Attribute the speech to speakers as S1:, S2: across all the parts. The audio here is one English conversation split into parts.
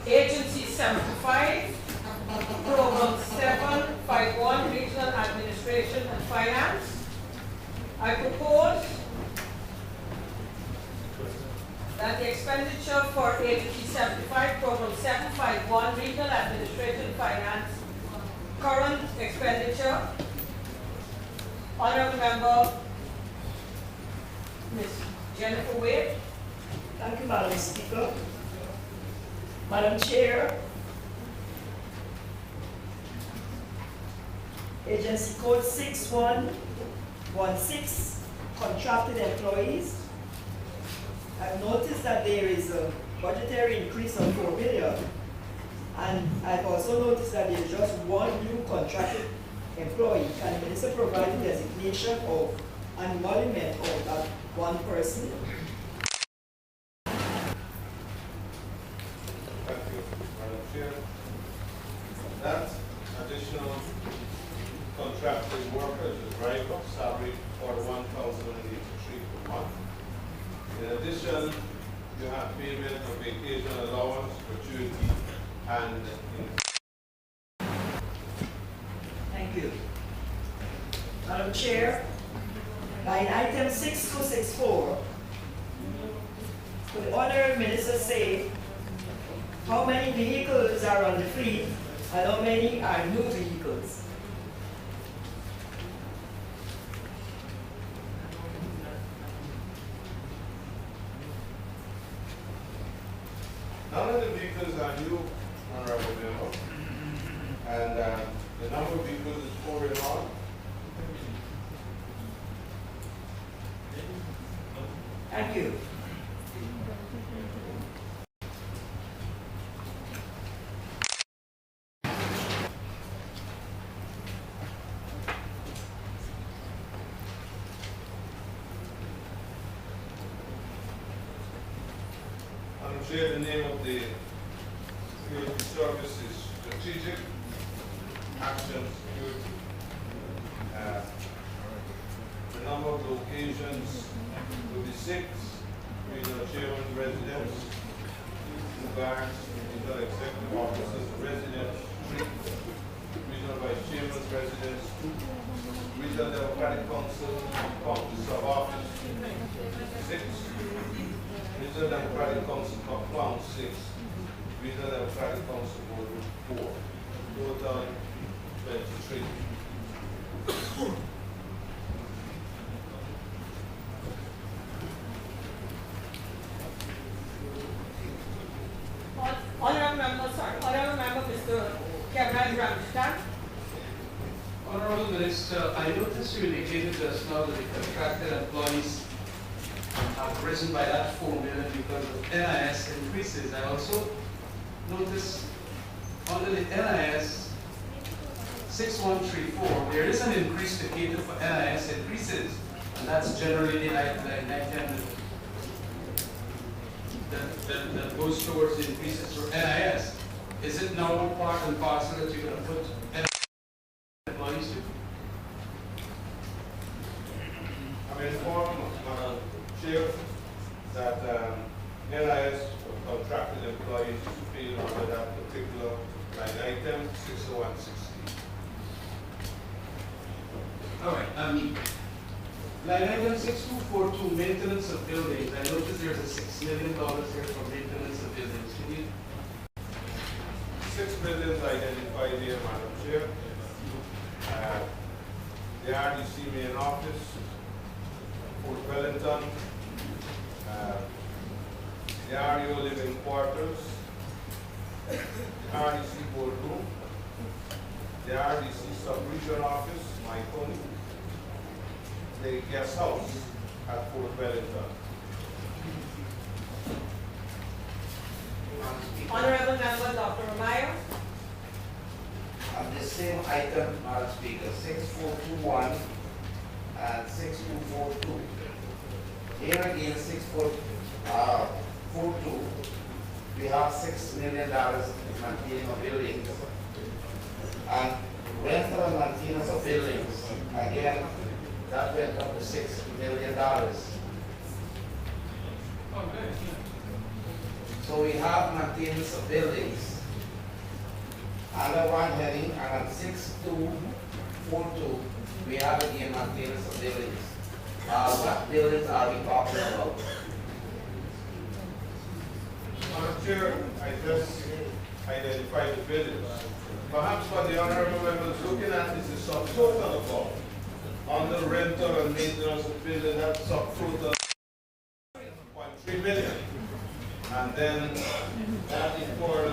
S1: Agency 75, Program 751, Regional Administration and Finance. I propose that the expenditure for Agency 75, Program 751, Regional Administration and Finance, current expenditure, Honourable Member Ms. Jennifer Wade.
S2: Thank you, Madam Speaker. Madam Chair, Agency Code 6116, contracted employees. I've noticed that there is a budgetary increase of 4 million, and I've also noticed that there's just one new contracted employee. Can the minister provide the designation of an emolument of that one person?
S3: Thank you, Madam Chair. That additional contracted workers is driver salary for 1,083 per month. In addition, you have payment of vacation allowance, gratuity, and
S2: Thank you. Madam Chair, line item 6264, could the Honourable Minister say how many vehicles are on the fleet and how many are new vehicles?
S3: none of the vehicles are new, Honorable Member, and the number of vehicles is 4 in all.
S2: Thank you.
S3: I'm sure the name of the security service is Strategic Action Security. The number of locations will be 6, regional chairman residence, 2 guards, regional executive officers residence, 3, regional vice chairman's residence, 2, regional democratic council, sub office, 6, Regional Democratic Council Clown 6, Regional Democratic Council Board 4, total 23.
S1: Honourable Member Mr. Kevin Ramstad.
S4: Honourable Minister, I noticed you indicated just now that the contracted employees have risen by that 4 million because of NIS increases. I also noticed under the NIS 6134, there is an increase to cater for NIS increases, and that's generally the item that goes towards the increases for NIS. Is it now part and parcel that you're going to put NIS employees to?
S3: I'm informed, Madam Chair, that NIS contracted employees feel under that particular line item 6160.
S4: All right. Line item 6242, maintenance of buildings. I noticed there's a $6 million here for maintenance of buildings. Can you?
S3: 6 buildings identified here, Madam Chair. The RDC main office, Fort Wellington, the REO living quarters, the RDC boardroom, the RDC sub-region office, Maikoni, the guest house at Fort Wellington.
S1: Honourable Member Dr. Ramayo.
S5: On the same item, Madam Speaker, 6421 and 6242. Here again, 6442, we have $6 million maintaining of buildings. And rental and maintenance of buildings, again, that went up to $6 million.
S4: Oh, good.
S5: So So we have maintenance of buildings under one heading, and on 6242, we have again maintenance of buildings. What buildings are we talking about?
S3: Madam Chair, I just identified the buildings. Perhaps what the honorable member is looking at is the subtotal account. Under rental and maintenance of building, that subtotal 1.3 million. And then that is for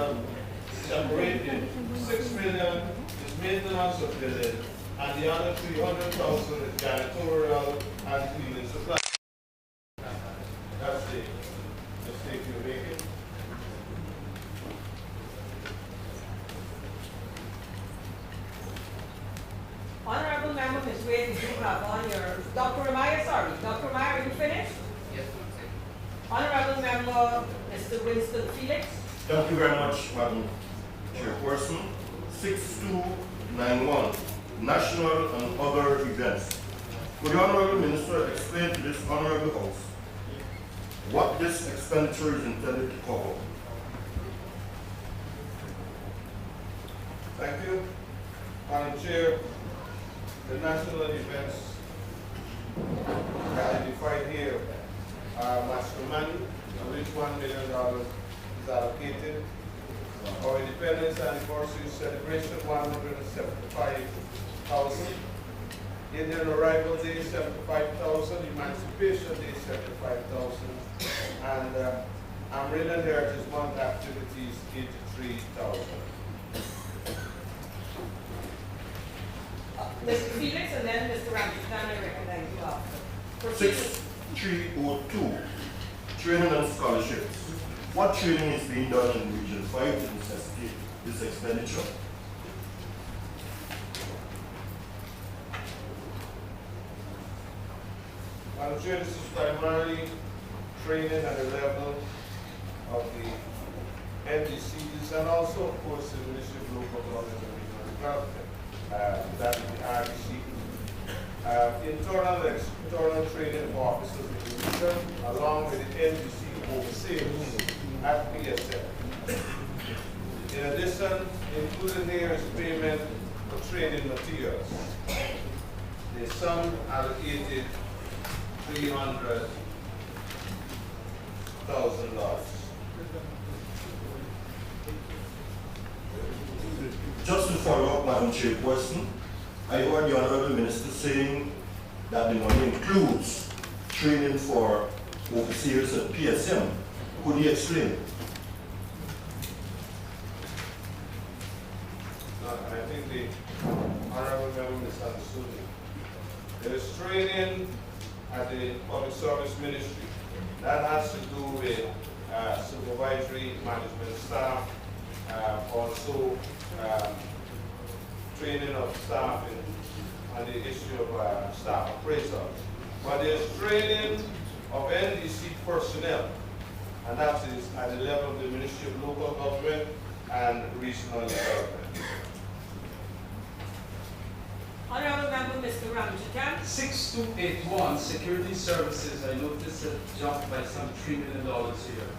S3: separated 6 million is maintenance of building, and the other 300,000 is janitorial and cleaning supply. That's the mistake you're making.
S1: Honorable member, Ms. Wade, you have on your, Dr. Ramaya, sorry, Dr. Ramaya, are you finished?
S4: Yes,
S1: Honorable member, Mr. Winston Felix.
S6: Thank you very much, Madam Chairperson. 6291, national and other events. Could the Honorable Minister explain to this Honorable House what this expenditure is intended to cover?
S3: Thank you. Madam Chair, the national events identified here are Mascomani, of which $1 million is allocated. Our independence anniversary celebration, 175,000. Indian Arrival Day, 75,000. Emancipation Day, 75,000. And Amrina Heritage Month activities, 83,000.
S1: Mr. Felix, and then Mr. Ramchitan, I recognize you after. Proceed.
S6: 6302, training and scholarships. What training is being done in Region 5 to necessitate this expenditure?
S3: Madam Chair, this is primarily training at the level of the NDCs and also, of course, the Ministry of Local Government and Regional Development. That is the RDC. Internal and external training of officers in the region, along with the NDC overseers at PSF. In addition, included here is payment for training materials. The sum allocated $300,000.
S6: Just to follow up, Madam Chairperson, I heard the Honorable Minister saying that the money includes training for overseers at PSM. Could he explain?
S3: I think the honorable member misunderstood me. There is training at the Public Service Ministry. That has to do with supervisory management staff, also training of staff on the issue of staff appraisal. But there's training of NDC personnel, and that is at the level of the Ministry of Local Government and Regional Development.
S1: Honorable member, Mr. Ramchitan.
S4: 6281, security services, I noticed it jumped by some $3 million here.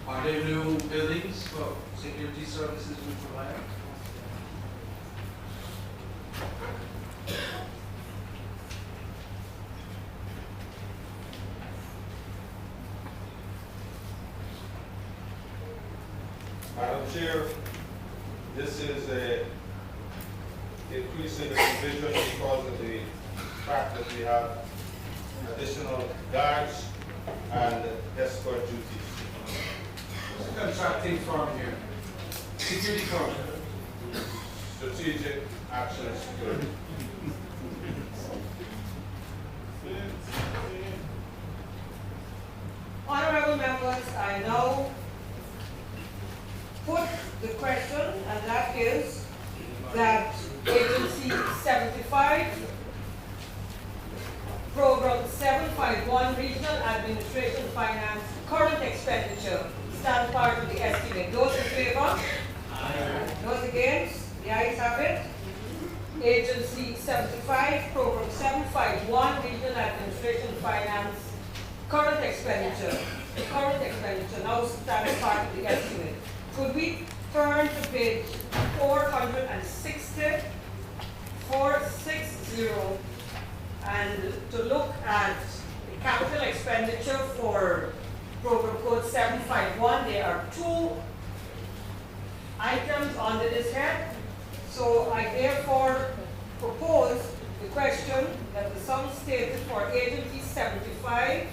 S4: Are there new buildings for security services we provide?
S3: Madam Chair, this is a increase in the provision because of the fact that we have additional guards and escort duties.
S4: What's the contracting firm here? Security firm.
S3: Strategic Action and Security.
S1: Honorable members, I now put the question, and that is that Agency 75, Program 751, Regional Administration Finance, current expenditure, stand part of the estimate. Those in favor? Aye. Those against? The ayes have it. Agency 75, Program 751, Regional Administration Finance, current expenditure, current expenditure now stands part of the estimate. Could we turn to page 460, 460, and to look at the capital expenditure for program code 751. There are two items under this head. So I therefore propose the question that the sum stated for agency 75,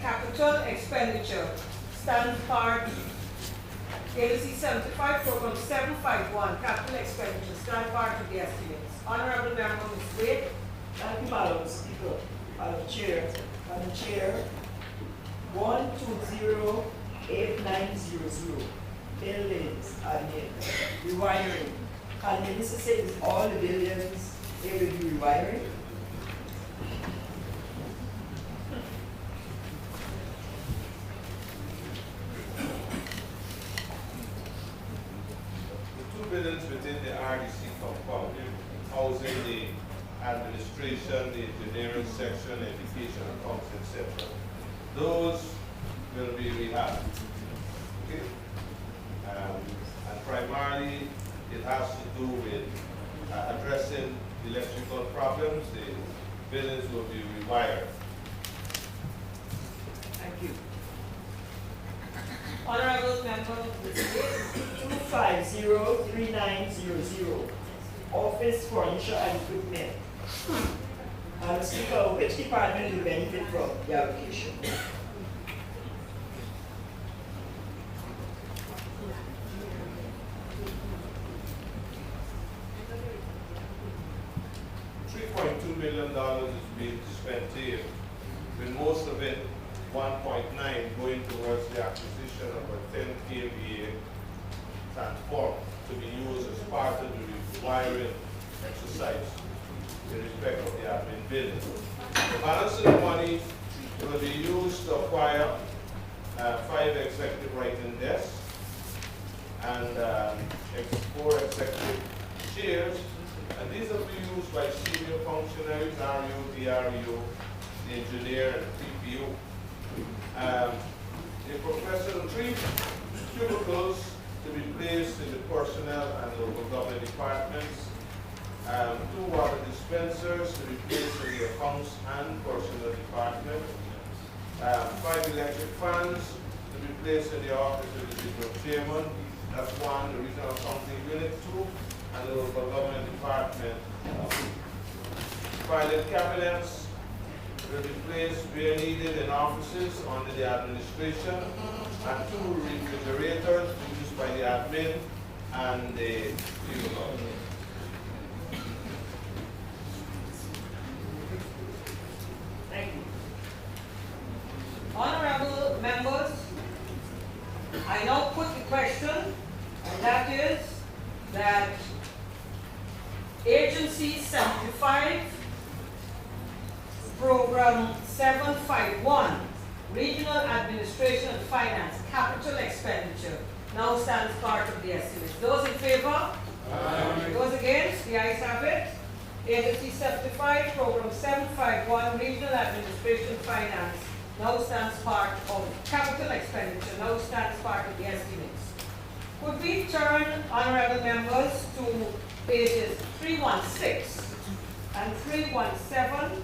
S1: capital expenditure stands part, agency 75, program 751, capital expenditure stand part of the estimates. Honorable Member Ms. Wade.
S2: Thank you, Madam Speaker. Madam Chair. Madam Chair, 1208900, buildings, admin, rewiring. Can the minister say is all the buildings they will be rewiring?
S3: The two buildings within the RDC compound, housing the administration, the engineering section, education, accounts, etc. Those will be rehabbed. Okay? And primarily, it has to do with addressing electrical problems. The buildings will be rewired.
S1: Thank you. Honorable Member Ms. Wade.
S2: 2503900, office furniture and equipment. Madam Speaker, which department will benefit from the application?
S3: $3.2 million is being spent here, with most of it, 1.9, going towards the acquisition of a 10 kVA transformer to be used as part of the wiring exercise in respect of the admin building. The balance of the money will be used to acquire 5 executive writing desks and 4 executive chairs, and these will be used by senior functionaries, RU, DRU, the engineer, and PPO. The professional 3 cubicles to be placed in the personnel and local government departments, 2 water dispensers to be placed in the accounts and personnel department, 5 electric fans to be placed in the office of the regional chairman. That's 1, the regional accounting unit 2, and the local government department. Filing cabinets will be placed where needed in offices under the administration, and 2 refrigerators used by the admin and the fuel.
S1: Thank you. Honorable members, I now put the question, and that is that Agency 75, Program 751, Regional Administration and Finance, Capital Expenditure, now stands part of the estimates. Those in favor? Aye. Those against? The ayes have it. Agency 75, Program 751, Regional Administration Finance, now stands part of capital expenditure, now stands part of the estimates. Could we turn, honorable members, to pages 316 and 317,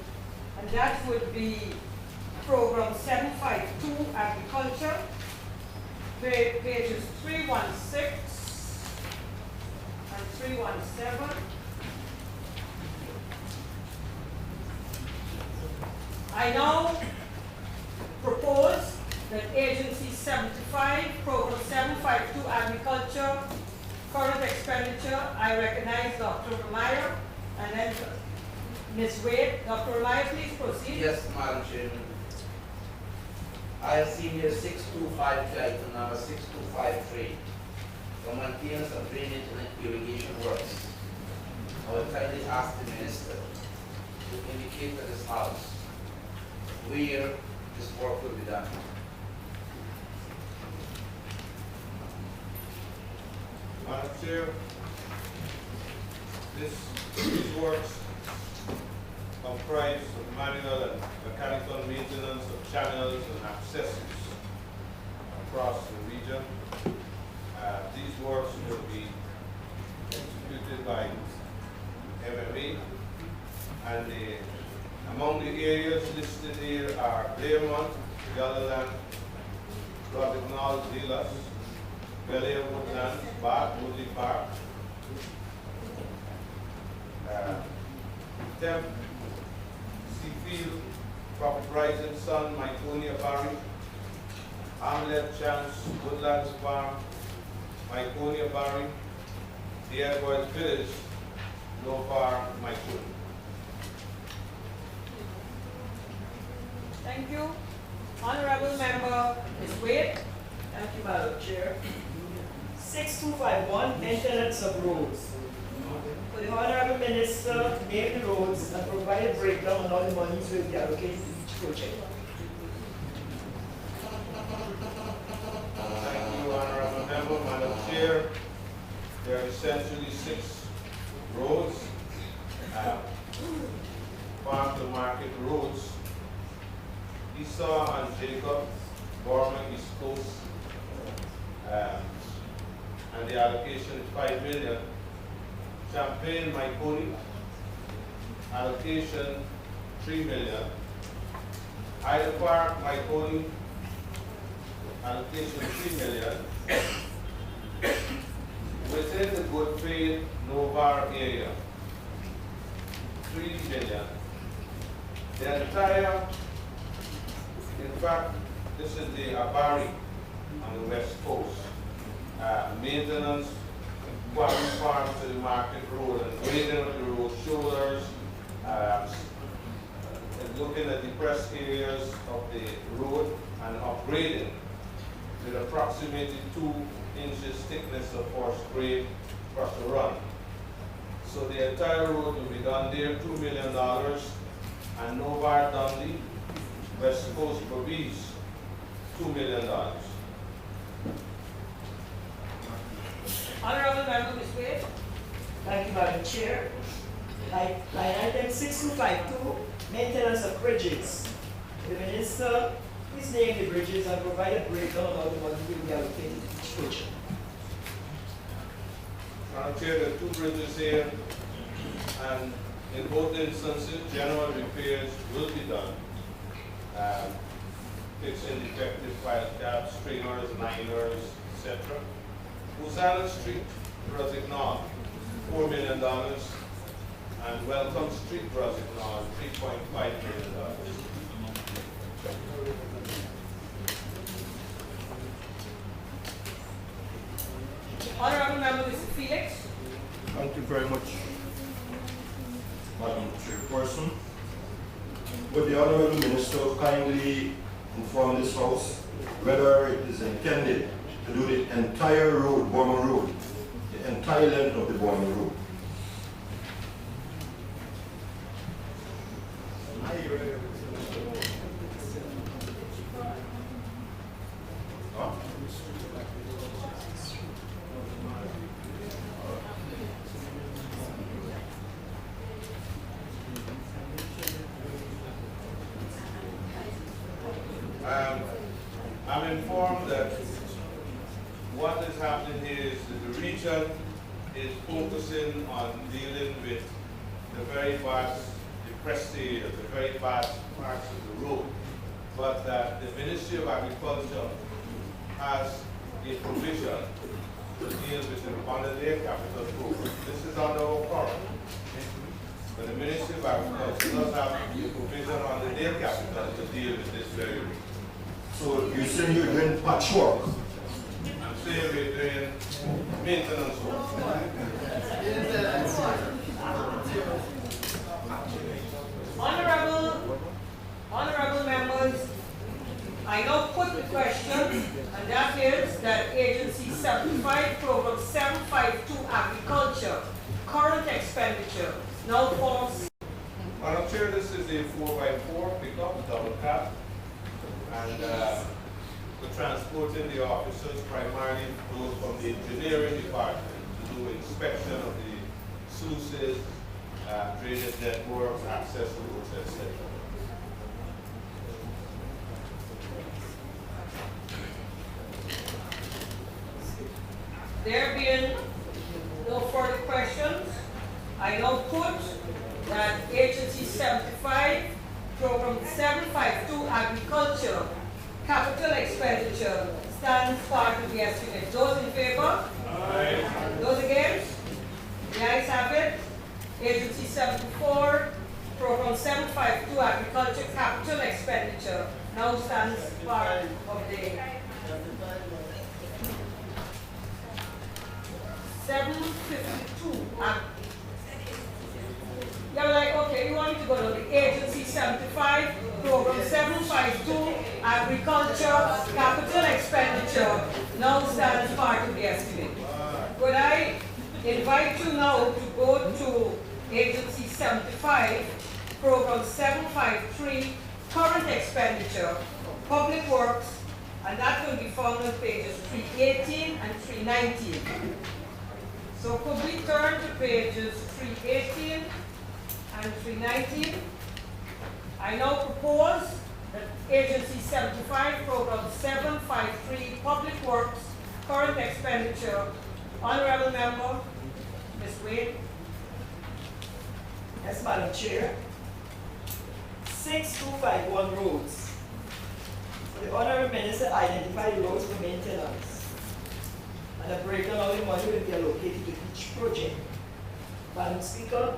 S1: and that would be Program 752, Agriculture, pages 316 and 317. I now propose that Agency 75, Program 752, Agriculture, current expenditure, I recognize Dr. Ramaya, and then Ms. Wade. Dr. Ramaya, please proceed.
S5: Yes, Madam Chairman. I have seen here 6253, item number 6253, for maintenance of drainage and irrigation works. I will kindly ask the minister to indicate to this house where this work will be done.
S3: Madam Chair, these works comprise of manual and mechanical maintenance of channels and accesses across the region. These works will be executed by MMA, and among the areas listed here are Claremont, Galaland, Rosignol, Delas, Bel Air Woodlands, Bath, Woodley Park, Temp, Seafield, Prophet Rising Sun, Myconia Barry, Hamlet, Chance, Woodlands Farm, Myconia Barry, the Edwards Village, Lovar, Myconia.
S1: Thank you. Honorable Member Ms. Wade.
S2: Thank you, Madam Chair. 6251, maintenance of roads. For the Honorable Minister to name the roads and provide a breakdown on all the monies will be allocated to each project.
S3: Thank you, Honorable Member. Madam Chair, there are essentially 6 roads, farm to market roads. Esau and Jacob, Borman, East Coast, and the allocation is 5 million. Champaign, Myconi, allocation 3 million. Hyde Park, Myconi, allocation 3 million. Within the Good Faith Novar area, 3 million. The entire, in fact, this is the Abari on the west coast. Maintenance, Quarry Farm to the Market Road, and grading of the road shoulders, and looking at the depressed areas of the road and upgrading with approximately 2 inches thickness of forced grade across the run. So the entire road will be done there, $2 million, and Novar Dundee, West Coast Berbice, $2 million.
S1: Honorable Member Ms. Wade.
S2: Thank you, Madam Chair. Line item 6252, maintenance of bridges. The Minister, please name the bridges and provide a breakdown of how the money will be allocated to each project.
S3: Madam Chair, there are 2 bridges here, and in both instances, general repairs will be done. Fixing defective file caps, stringers, liners, etc. Hosanna Street, Rosignol, $4 million, and Welcome Street, Rosignol, $3.5 million.
S1: Honorable Member Mr. Felix.
S6: Thank you very much, Madam Chairperson. Would the Honorable Minister kindly inform this House whether it is intended to do the entire road, Borman Road, the entire length of the Borman Road? Huh?
S3: I'm informed that what is happening here is that the region is focusing on dealing with the very vast depressed areas, the very vast parts of the road, but that the Ministry of Agriculture has a provision to deal with it under their capital program. This is under our current. But the Ministry of Agriculture does have a provision under their capital to deal with this very region.
S6: So you're saying you're doing patchwork?
S3: I'm saying we're doing maintenance work.
S1: Honorable members, I now put the question, and that is that Agency 75, Program 752 Agriculture, current expenditure now forms.
S3: Madam Chair, this is a 4x4 pickup, double cab, and we're transporting the officers, primarily those from the engineering department, to do inspection of the sluices drainage networks, access roads, etc.
S1: There being no further questions, I now put that Agency 75, Program 752, Agriculture, Capital Expenditure, stands part of the estimate. Those in favor? Aye. Those against? The ayes have it. Agency 74, Program 752, Agriculture, Capital Expenditure, now stands part of the 752. You're like, okay, you want me to go to the Agency 75, Program 752, Agriculture, Capital Expenditure, now stands part of the estimate. Could I invite you now to go to Agency 75, Program 753, Current Expenditure, Public Works, and that will be found on pages 318 and 319. So could we turn to pages 318 and 319? I now propose that Agency 75, Program 753, Public Works, Current Expenditure, Honorable Member, Ms. Wade.
S2: Yes, Madam Chair. 6251 roads. The Honorable Minister identified roads for maintenance. And a breakdown of the money will be allocated to each project. Madam Speaker.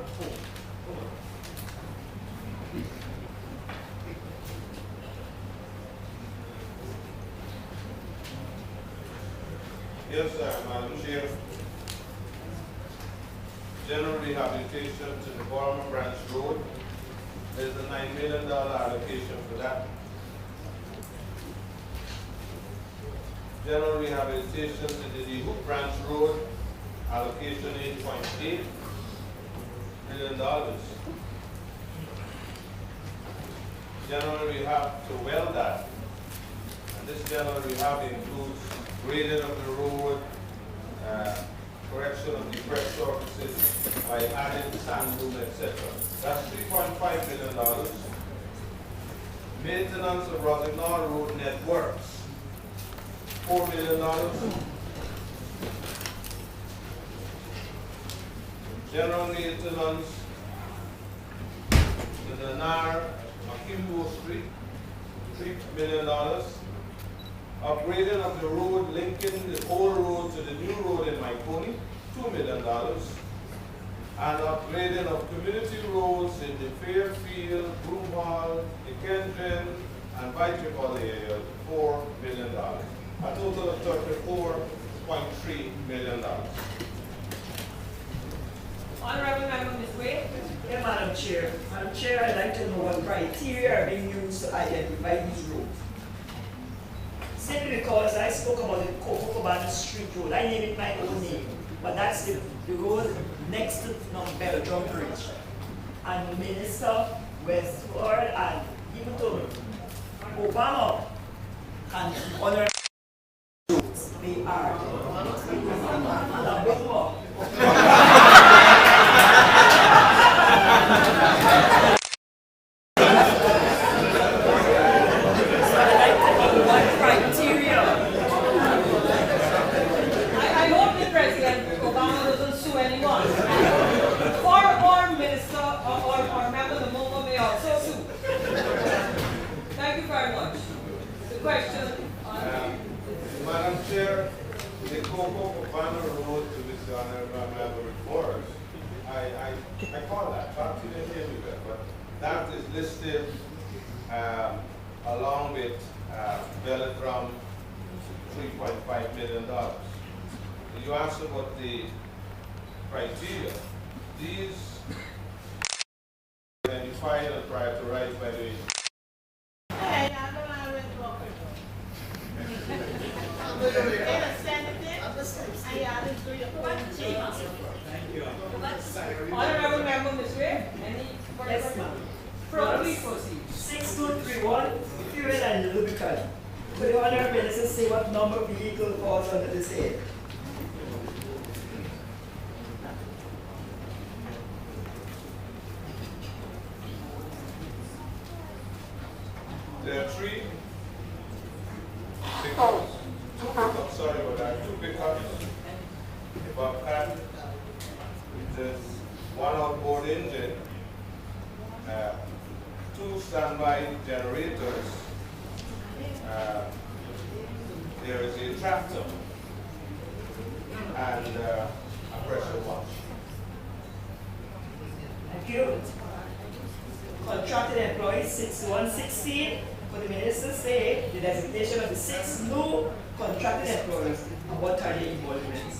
S3: Yes, Madam Chair. General rehabilitation to the Borman Branch Road. There's a $9 million allocation for that. General rehabilitation to the DeHoop Branch Road, allocation $8.8 million. General rehab to Weldat, and this general rehab includes grading of the road, correction of depressed surfaces by adding sand dune, etc. That's $3.5 million. Maintenance of Rosignol Road networks, $4 million. General maintenance to the NAR Akimbo Street, $3 million. Upgrading of the road linking the old road to the new road in Maikoni, $2 million. And upgrading of community roads in the Fairfield, Broom Hall, the Kendrin, and Bitriple areas, $4 million. A total of $34.3 million.
S1: Honorable Member, Ms. Wade.
S2: Yeah, Madam Chair. Madam Chair, I'd like to know what criteria are being used to identify these roads. Simply because I spoke about the Coco Cabana Street Road. I named it my own name, but that's the road next to Belgium Bridge. And Minister Westford and even to Obama and other roads, they are.
S3: I call that, perhaps you didn't hear me there, but that is listed along with Belletrum, $3.5 million. You asked about the criteria. These identified and prioritized by the
S1: Honorable Member, Ms. Wade, any further?
S2: Yes, ma'am.
S1: Please proceed.
S2: 6231, fuel and lubricant. Could the Honorable Minister say what number of vehicle falls under this head?
S3: There are three pickups, two pickups, sorry about that, two pickups, a Bobcat, which is one outboard engine, two standby generators, there is a tractor, and a pressure wash.
S2: Thank you. Contracted employees 6116, for the minister say the designation of the 6 new contracted employees and what are their involvements?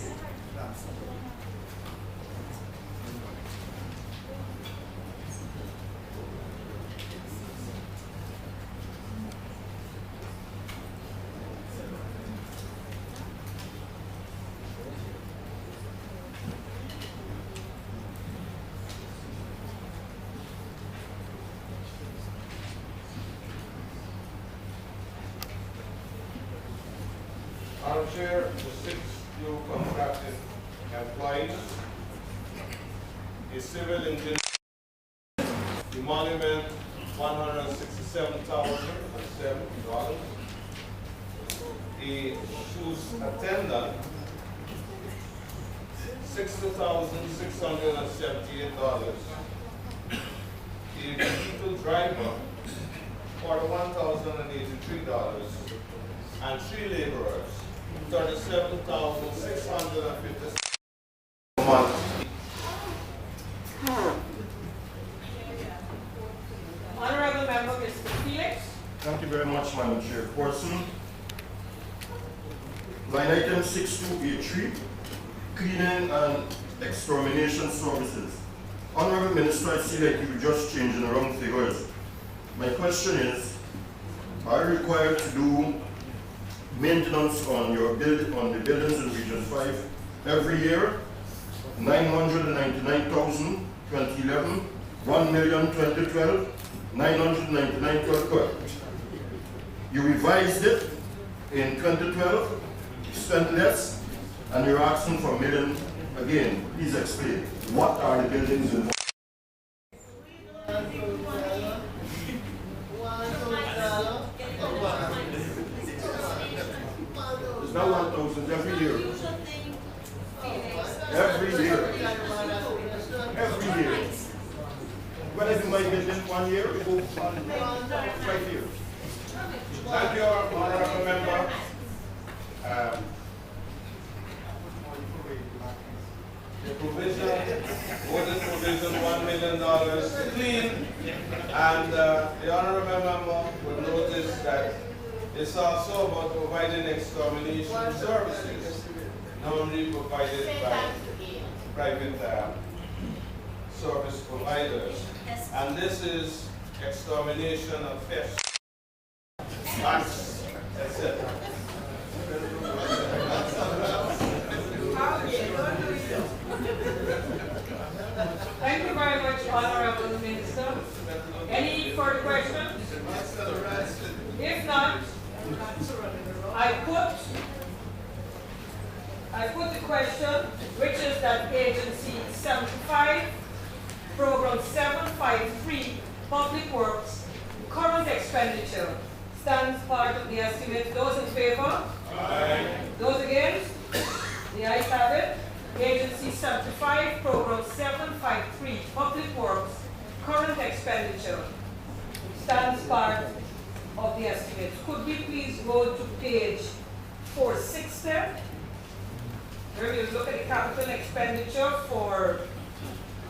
S3: Madam Chair, the 6 new contracted employees, a civil engineer, emolument $167,007, a shoes attendant $60,678, a vehicle driver $41,083, and 3 laborers $37,650 a month.
S1: Honorable Member Mr. Felix.
S6: Thank you very much, Madam Chairperson. Line item 6283, cleaning and extermination services. Honorable Minister, I see that you just changing around figures. My question is, are you required to do maintenance on your on the buildings in Region 5 every year? 999,000, 2011, 1,000,000, 2012, 999, 2012. You revised it in 2012, spent less, and you're asking for $1 million again. Please explain. What are the buildings involved? It's not 1,000 every year. Every year. Every year. When I do my building 1 year, it goes on 5 years.
S3: Thank you, Honorable Member. The provision, voted provision $1 million to clean, and the Honorable Member will notice that it's also about providing extermination services, normally provided by private service providers. And this is extermination of fish, bats, etc.
S1: Thank you very much, Honorable Minister. Any further questions? If not, I put the question, which is that Agency 75, Program 753, Public Works, current expenditure stands part of the estimate. Those in favor? Aye. Those against? The ayes have it. Agency 75, Program 753, Public Works, current expenditure stands part of the estimates. Could we please go to page 460? Where we look at the capital expenditure for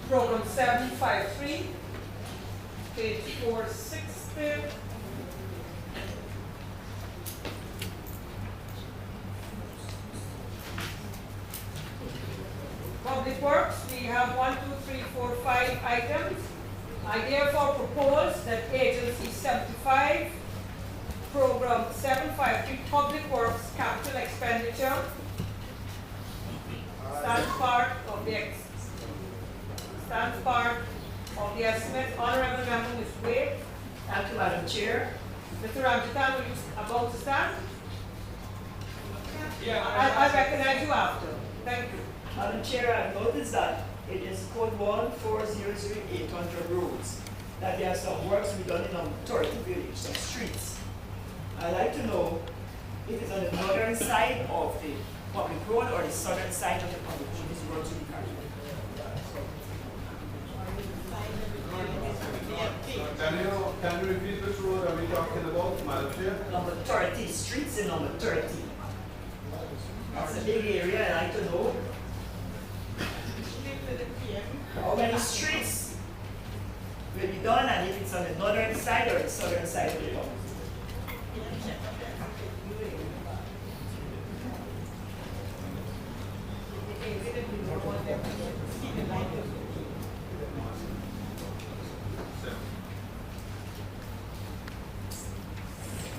S1: Program 753, page 460. Public Works, we have 1, 2, 3, 4, 5 items. I therefore propose that Agency 75, Program 753, Public Works capital expenditure stands part of the estimate. Honorable Member, Ms. Wade.
S2: Thank you, Madam Chair.
S1: Mr. Ramjitan, will you about to stand?
S4: Yeah,
S1: I recognize you after. Thank you.
S2: Madam Chair, I've noticed that it is code 1400800 roads. that there are some works to be done in Authority Village, some streets. I'd like to know if it's on the northern side of the public road or the southern side of the public road this road to be carried.
S3: Can you repeat which road are we talking about, Madam Chair?
S2: Number 30, streets in number 30. That's a big area, I'd like to know how many streets will be done and if it's on the northern side or the southern side of the public.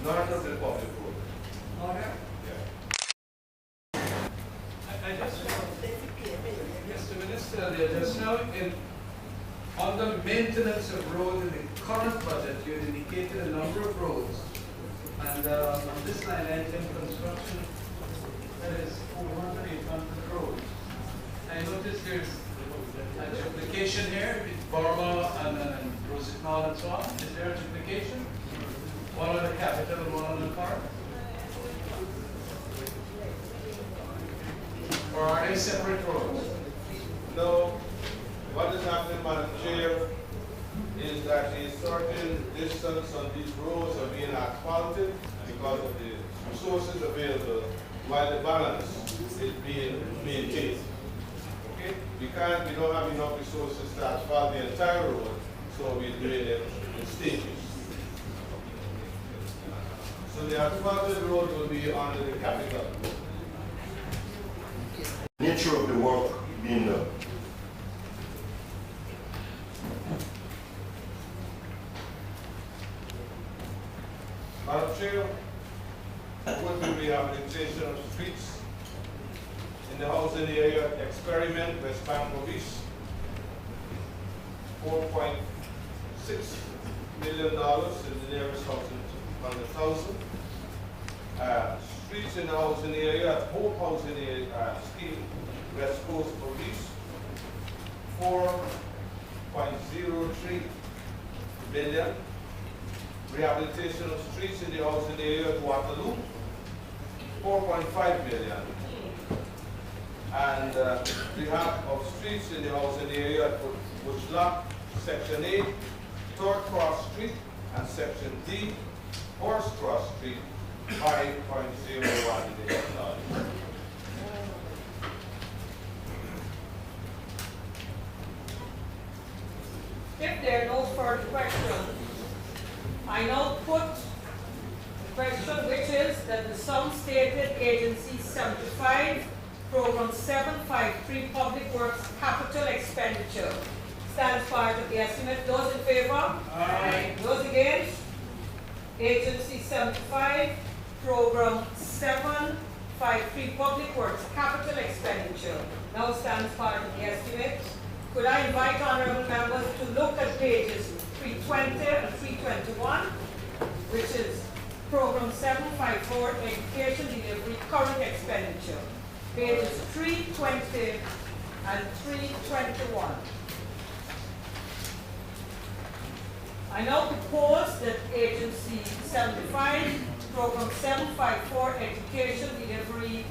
S3: North of the public road.
S2: Northern?
S3: Yeah.
S4: I just, Mr. Minister, there just now on the maintenance of roads in the current budget, you indicated a number of roads. And on this line item, construction, that is 400, 800 roads. I noticed there's a duplication here with Burma and Rosignol and so on. Is there a duplication? One on the capital and one on the park? Or are they separate roads?
S3: No, what is happening, Madam Chair, is that a certain distance on these roads are being asphalted because of the resources available, while the balance is being maintained. Okay? We don't have enough resources to asphalt the entire road, so we're doing it in stages. So the asphalted road will be under the capital.
S6: Nature of the work being done.
S3: Madam Chair, with the rehabilitation of streets in the housing area experiment, West Bank Province, $4.6 million in the nearest housing, 100,000. Streets in the housing area, Hope housing area, scheme, West Coast Province, $4.03 million. Rehabilitation of streets in the housing area at Waterloo, $4.5 million. And rehab of streets in the housing area at Bushlock, Section A, 3rd Cross Street, and Section D, Horse Cross Street, $5.01 million.
S1: If there are no further questions, I now put the question, which is that the sum stated agency 75, program 753 public works capital expenditure stands part of the estimate. Those in favor? Aye. Those against? Agency 75, program 753 public works capital expenditure now stands part of the estimate. Could I invite honorable members to look at pages 320 and 321, which is program 754 education delivery current expenditure, pages 320 and 321. I now propose that agency 75, program 754 education delivery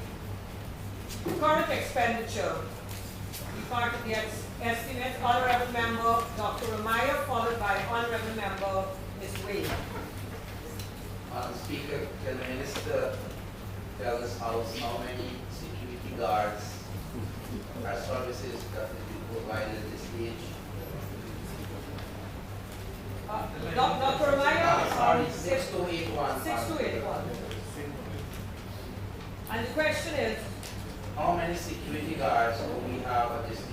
S1: current expenditure be part of the estimate. Honorable Member Dr. Ramaya, followed by Honorable Member Ms. Wade.
S5: Madam Speaker, can the Minister tell us how many security guards or services that will be provided at this stage?
S1: Dr. Ramaya?
S5: Sorry, 6281.
S1: 6281. And the question is,
S5: How many security guards do we have at this stage?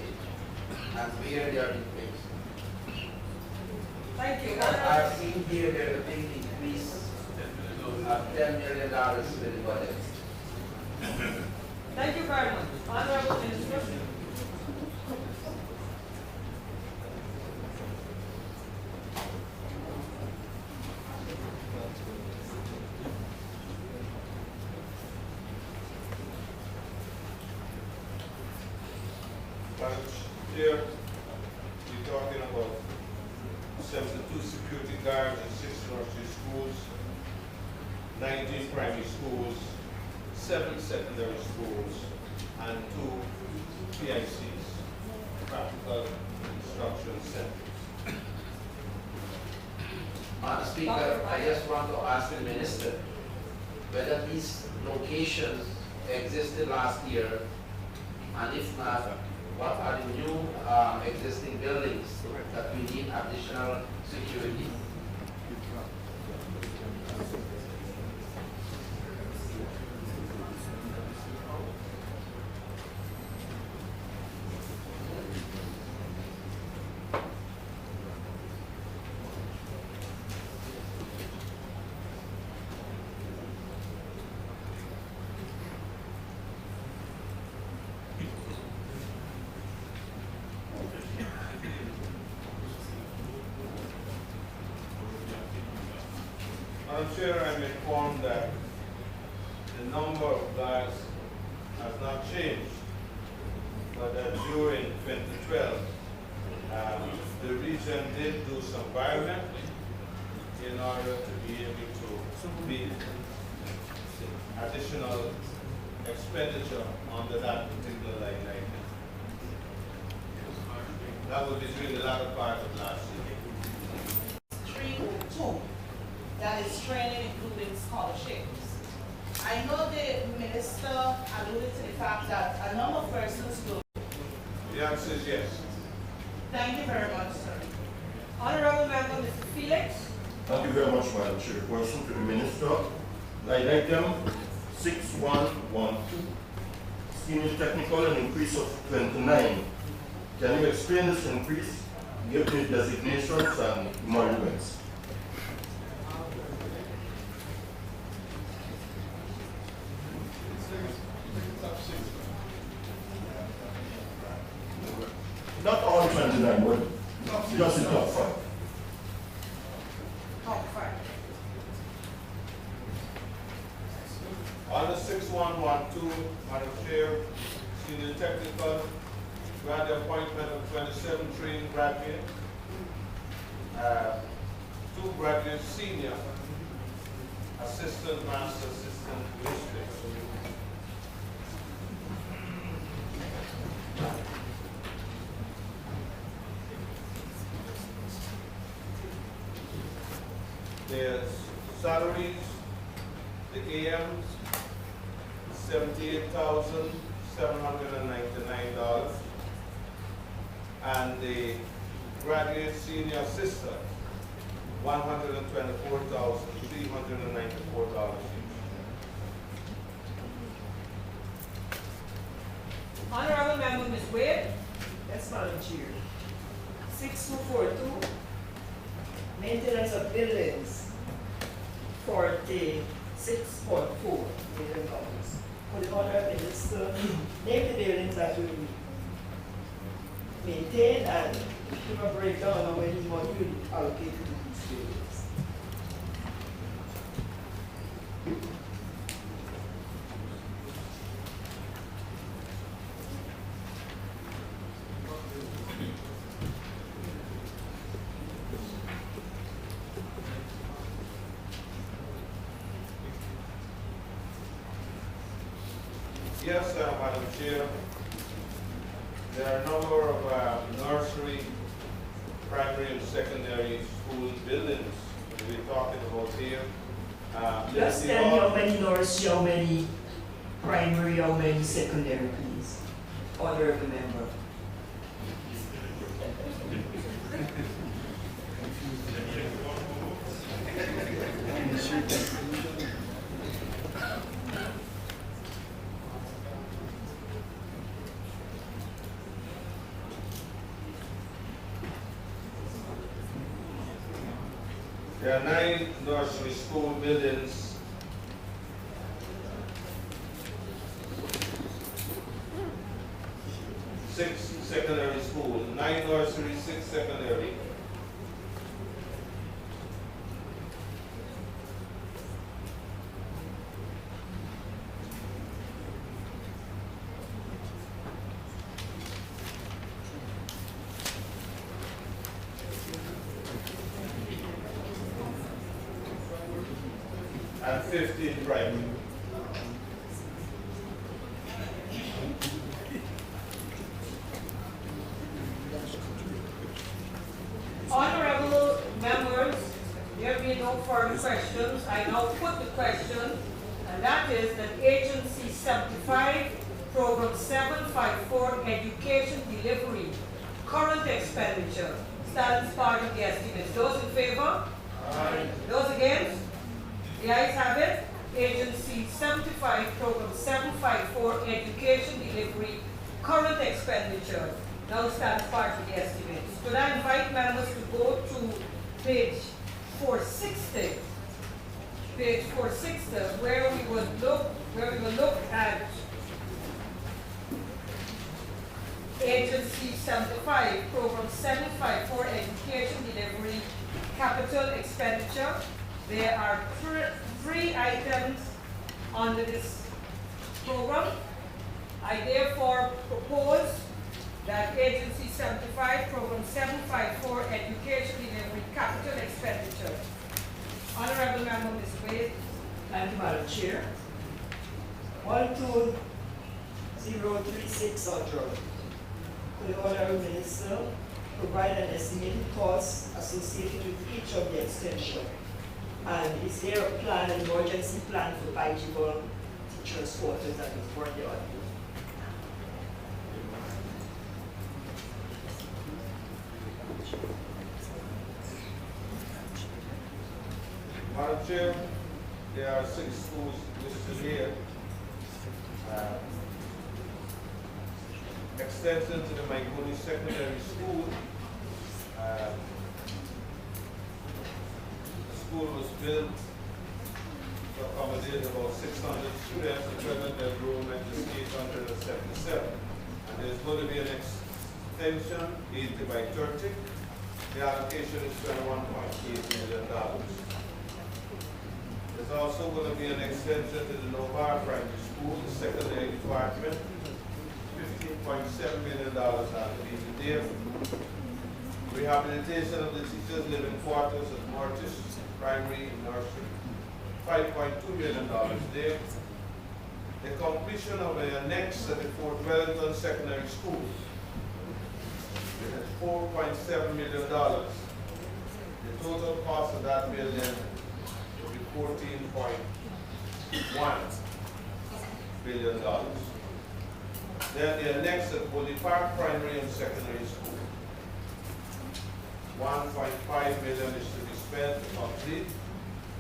S5: And where they are in place?
S1: thank you.
S5: I've seen here there's a big increase of $10 million with the budget.
S1: Thank you very much. Honorable Minister.
S3: Madam Chair, we're talking about 72 19 primary schools, 7 secondary schools, and 2 PICs, practical instruction centers.
S5: Madam Speaker, I just want to ask the Minister whether these locations existed last year, and if not, what are the new existing buildings that we need additional security?
S3: Madam Chair, I'm informed that the number of guards has not changed, but that during 2012, the region did do some environment in order to be able to meet additional expenditure under that particular line item. That was between the latter part of last year.
S7: 302, that is training including scholarships. I know the minister alluded to the fact that a number of persons will.
S3: The answer is yes.
S7: Thank you very much, sir.
S1: Honorable Member Mr. Felix.
S6: Thank you very much, Madam Chair. Question to the Minister. Line item 6112, senior technical, an increase of 29. Can you explain this increase, give me designations and emoluments? Not all 29, but just the top 5.
S1: Top 5.
S3: On the 6112, Madam Chair, senior technical, grant the appointment of 27 trained graduates, 2 graduate senior, assistant, master assistant, district. There's salaries, the AMs, $78,799, and the graduate senior assistant, $124,394 each.
S1: Honorable Member Ms. Wade.
S2: Yes, Madam Chair. 6242, maintenance of buildings, 46.4 million dollars. For the Honorable Minister, name the buildings that will be maintained and give a breakdown on when money will be allocated to these buildings.
S3: Yes, Madam Chair. There are a number of nursery, primary, and secondary school buildings that we're talking about here.
S2: Just tell me how many nursery, how many primary, how many secondary, please. Honorable member.
S3: There are 9 nursery school buildings, 6 secondary schools, 9 nursery, 6 secondary. and 15 private.
S1: Honorable members, there being no further questions, I now put the question, and that is that Agency 75, Program 754, Education Delivery, current expenditure, stands part of the estimates. Those in favor?
S3: Aye.
S1: Those against? The ayes have it. Agency 75, Program 754, Education Delivery, current expenditure, now stands part of the estimates. Could I invite members to go to page 460? Page 460, where we will look at Agency 75, Program 754, Education Delivery, capital expenditure. There are three items under this program. I therefore propose that Agency 75, Program 754, Education Delivery, capital expenditure. Honorable Member, Ms. Wade.
S2: Thank you, Madam Chair. 1203600. Could the Honorable Minister provide an estimated cost associated with each of the extension? And is there a plan, an emergency plan for eligible teachers' quarters that is worth the audit?
S3: Madam Chair, there are 6 schools listed here. Extension to the Maiguni Secondary School. The school was built to accommodate about 600 students. The present enrollment is 877. And there's going to be an extension, 80 by 30. The allocation is $21.8 million. There's also going to be an extension to the Novar Primary School, the secondary department. $15.7 million allocated there. Rehabilitation of the teachers' living quarters at Mortis Primary and Nursery, $5.2 million there. The completion of the annex at the Fort Wellington Secondary School, $4.7 million. The total cost of that building will be $14.1 billion. Then the annex at Woody Park Primary and Secondary School, $1.5 million is to be spent to complete,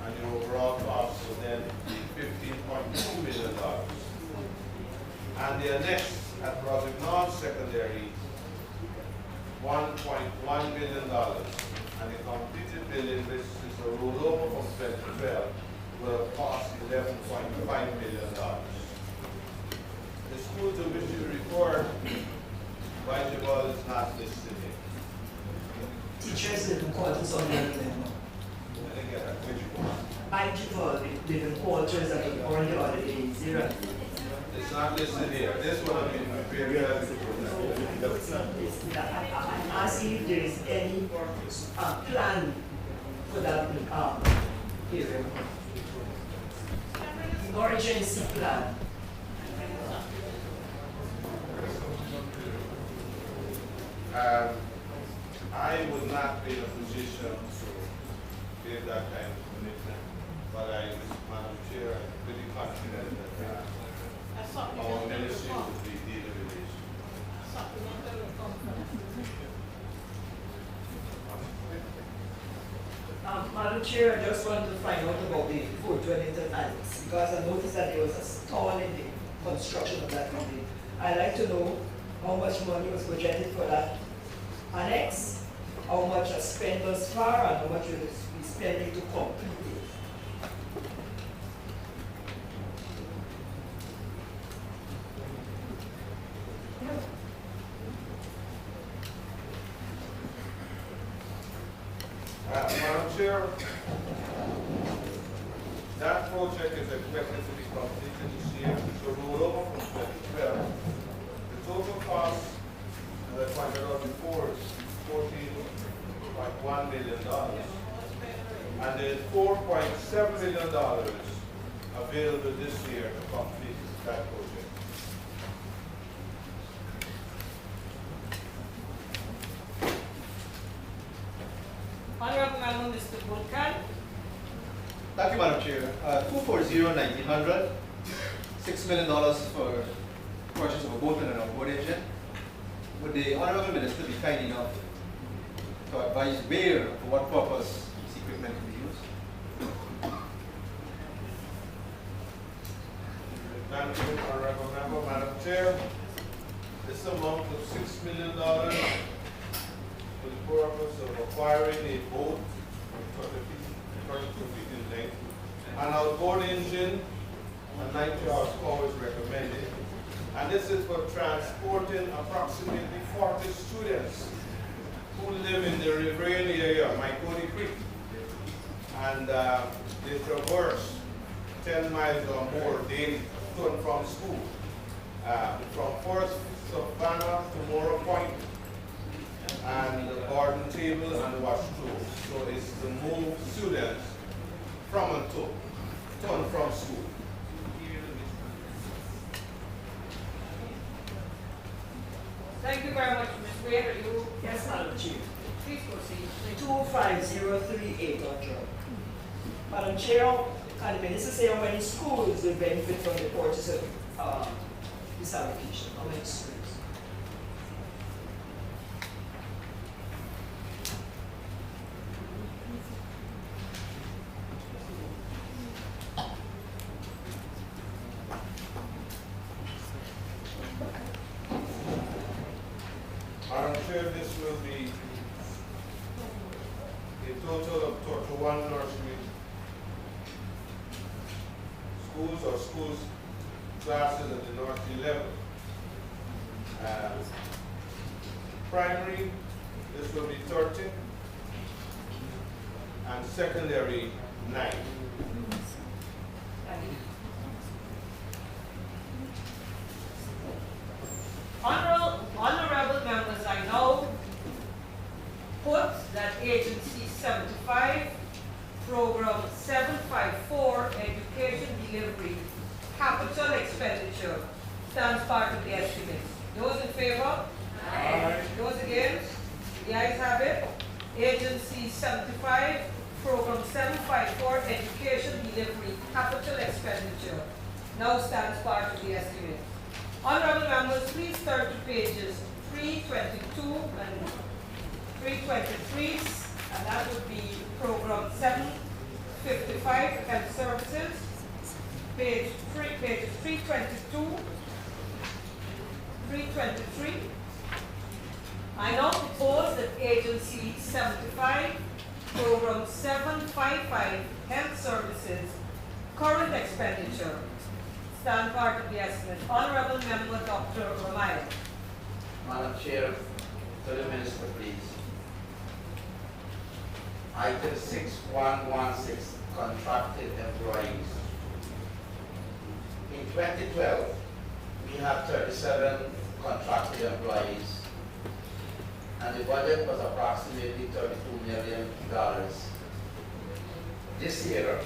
S3: and the overall cost will then be $15.2 million. And the annex at Rossignol Secondary, $1.1 million, and the completed building, which is a rollover from 2012, will cost $11.5 million. The school to which you report, Bajibal is not listed here.
S2: Teachers living quarters on the
S3: I didn't get that, which one?
S2: Bajibal living quarters that are already audited, zero.
S3: It's not listed here. This one I'm prepared.
S2: I'm asking if there is any plan for that area. Emergency plan.
S3: I would not be in a position to give that kind of commitment, but Madam Chair, I'm pretty confident that our ministry will be dealing with this.
S2: Madam Chair, I just want to find out about the Fort Wellington Annex, because I noticed that there was a stall in the construction of that building. I'd like to know how much money was budgeted for that annex, how much has spent thus far, and how much will be spending to complete it.
S3: Madam Chair, that project is expected to be completed this year. So roll over from 2012. The total cost, as I pointed out before, is $14.1 million. And there's $4.7 million available this year to complete that project.
S1: Honorable Member Mr. Vulcan.
S8: Thank you, Madam Chair. 240-1900, $6 million for purchase of a boat and an outboard engine. Would the Honorable Minister be kind enough to advise where, for what purpose this equipment will be used?
S3: Thank you, Honorable Member. Madam Chair, this amount of $6 million for the purpose of acquiring a boat, 32 feet in length, an outboard engine, and 90 horsepower is recommended. And this is for transporting approximately 40 students who live in the riverine area, Maikoni Creek. And they traverse 10 miles or more daily to and from school. From First Savannah to Mora Point, and the garden table and the wash tools. So it's to move students from and to and from school.
S1: Thank you very much, Ms. Wade. Are you?
S2: Yes, Madam Chair.
S1: Please proceed.
S2: 25038 on job. Madam Chair, can the Minister say how many schools will benefit from the purchase of this allocation? How many schools?
S3: Madam Chair, this will be a total of 21 nursery schools or schools classes at the nursery level. Primary, this will be 30, and secondary, 9.
S1: Thank you. Honorable members, I now put that Agency 75, Program 754, Education Delivery, Capital Expenditure, stands part of the estimates. Those in favor? Aye. Those against? The ayes have it. Agency 75, Program 754, Education Delivery, Capital Expenditure, now stands part of the estimate. Honorable members, please turn to pages 322 and 323, and that would be Program 755, Health Services, pages 322, 323. I now propose that Agency 75, Program 755, Health Services, current expenditure, stand part of the estimate. Honorable Member Dr. Romaya.
S5: Madam Chair, to the Minister, please. Item 6116, contracted employees. In 2012, we have 37 contracted employees, and the budget was approximately $32 million. This year,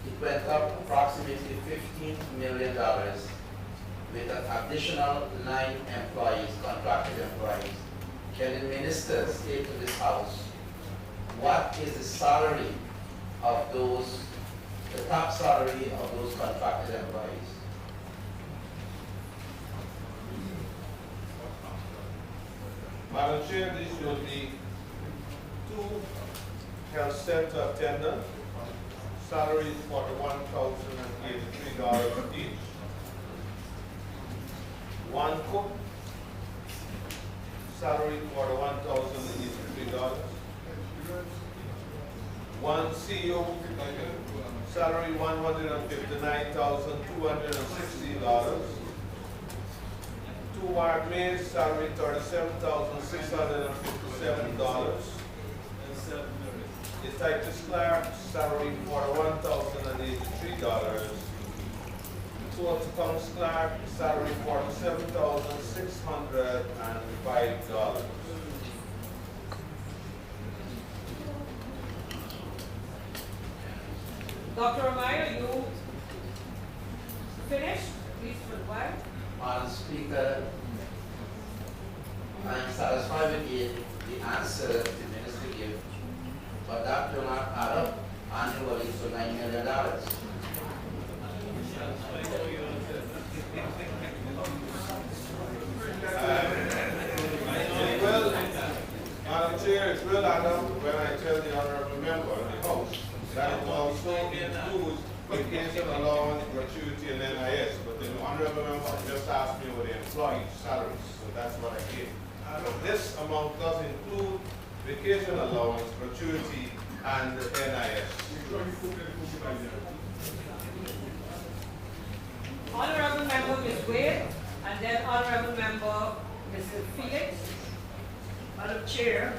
S5: it went up approximately $15 million with an additional 9 employees, contracted employees. Can the Minister state to this House what is the salary of those, the top salary of those contracted employees?
S3: Madam Chair, this will be 2 health center attendants, salaries $41,083 each. 1 cook, salary $41,083. 1 CEO, salary $159,260. 2 ward maids, salary $37,657. The Titus Clerk, salary $41,083. 2 accounts clerk, salary $47,605.
S1: Dr. Amaya, you finished? Please reply.
S5: Madam Speaker, I am satisfied with the answer the minister gave, but that will not add up annually to $9 million.
S3: Well, Madam Chair, it will add up when I tell the honorable member of the House that it also includes vacation allowance, gratuity, and NIS. But the honorable member just asked me about the employee salaries, so that's what I gave. But this amount does include vacation allowance, gratuity, and the NIS.
S1: Honorable Member Ms. Wade, and then Honorable Member Mr. Felix.
S2: Madam Chair,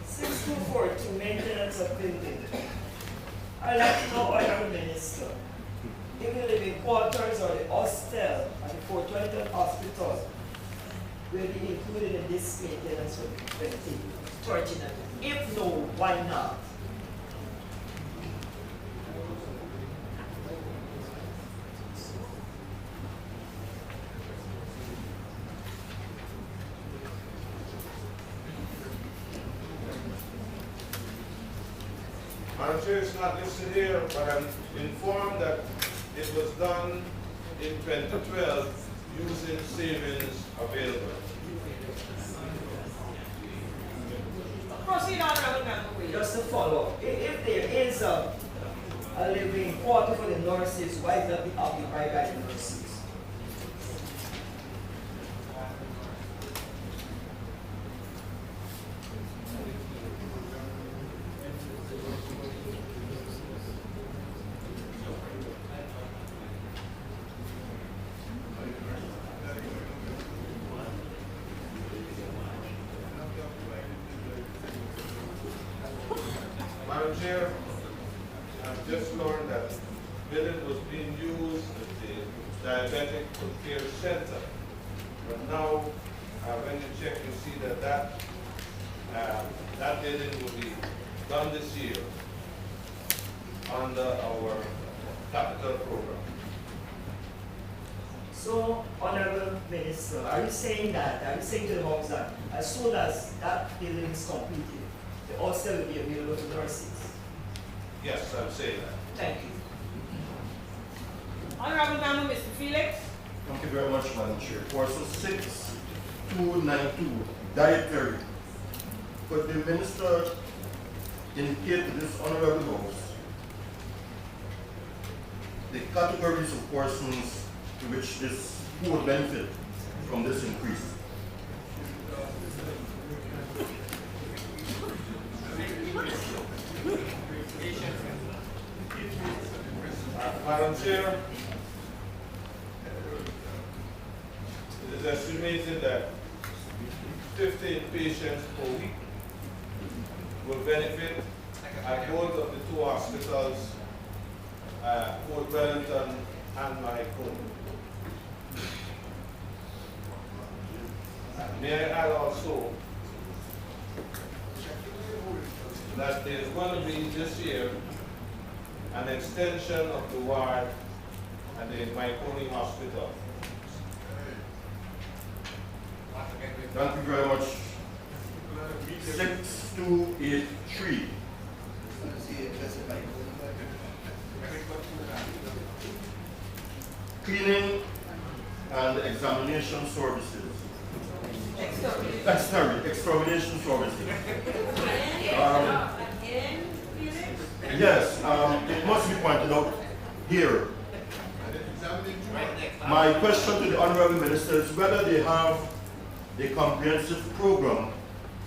S2: 6242, maintenance of building. I'd like to know, Honorable Minister, if the living quarters or the hostel at the Fort Wellington Hospital will be included in this maintenance for 2013. If no, why not?
S3: Madam Chair, it's not listed here, but I'm informed that it was done in 2012 using savings available.
S1: Proceed, Honorable Member Wade.
S2: Just to follow up, if there is a living quarter for the nurses, why is that be occupied by the nurses?
S3: Madam Chair, I've just learned that building was being used as the diabetic care center. But now, when you check, you see that that building will be done this year under our capital program.
S2: So, Honorable Minister, are you saying to the House that as soon as that building is completed, the hostel will be available to nurses?
S3: Yes, I'm saying that.
S2: Thank you.
S1: Honorable Member Mr. Felix.
S6: Thank you very much, Madam Chair. Person 6292, dietary. Could the minister indicate to this honorable House the categories of persons to which this who would benefit from this increase?
S3: Madam Chair, it is estimated that 15 patients per week will benefit at both of the two hospitals, Fort Wellington and Mahicum. May I add also that there is going to be this year an extension of the ward at the Maikoni Hospital.
S6: Thank you very much. 6283. Cleaning and examination services. Extermination services. Yes, it must be pointed out here. My question to the Honorable Minister is whether they have a comprehensive program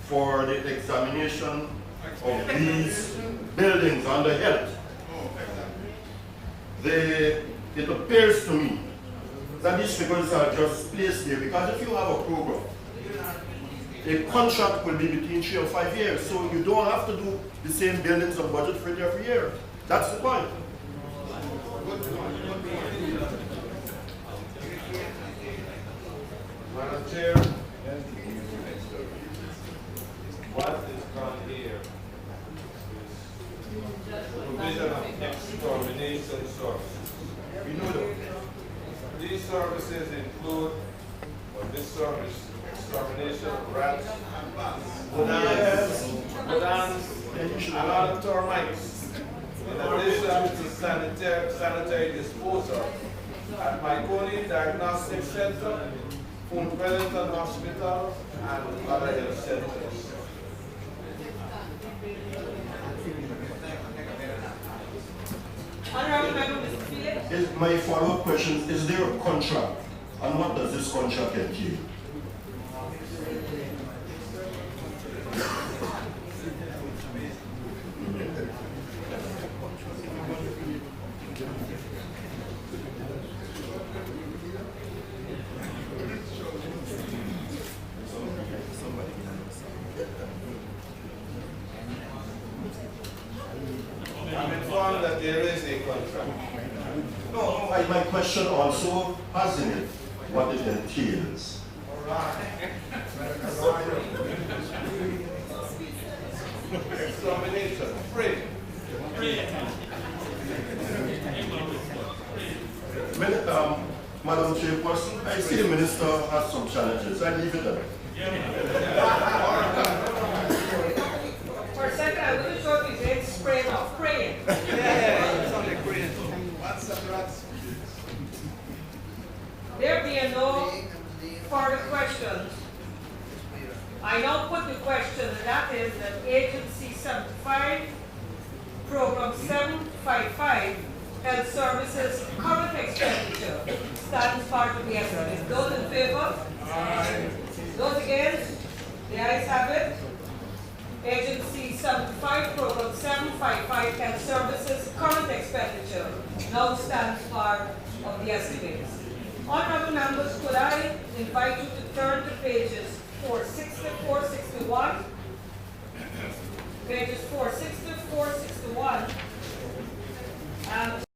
S6: for the examination of these buildings under health. It appears to me that these figures are just placed there because if you have a program, a contract will be between 3 or 5 years, so you don't have to do the same buildings and budget for it every year. That's the point.
S3: Madam Chair, what is done here is provision of extermination services include, well, this service, extermination of rats, rodents, and other termites. In addition to sanitary disposal at Marconi Diagnostic Center, Fort Wellington Hospital, and other health centers.
S1: Honorable Member Mr. Phillips.
S6: My follow-up question, is there a contract? And what does this contract entail?
S3: I'm informed that there is a contract.
S6: No, my question also has in it what it entails.
S3: Extermination, free.
S6: Madam Chairperson, I see the minister has some challenges. I leave it there.
S1: For a second, I wasn't sure if you said spraying or praying. There being no further questions, I now put the question, and that is that Agency 75, Program 755, Health Services current expenditure stands part of the estimate. Those in favor? Aye. Those against? The ayes have it. Agency 75, Program 755, Health Services current expenditure now stands part of the estimates. Honorable members, could I invite you to turn to pages 460, 461, pages 460, 461, and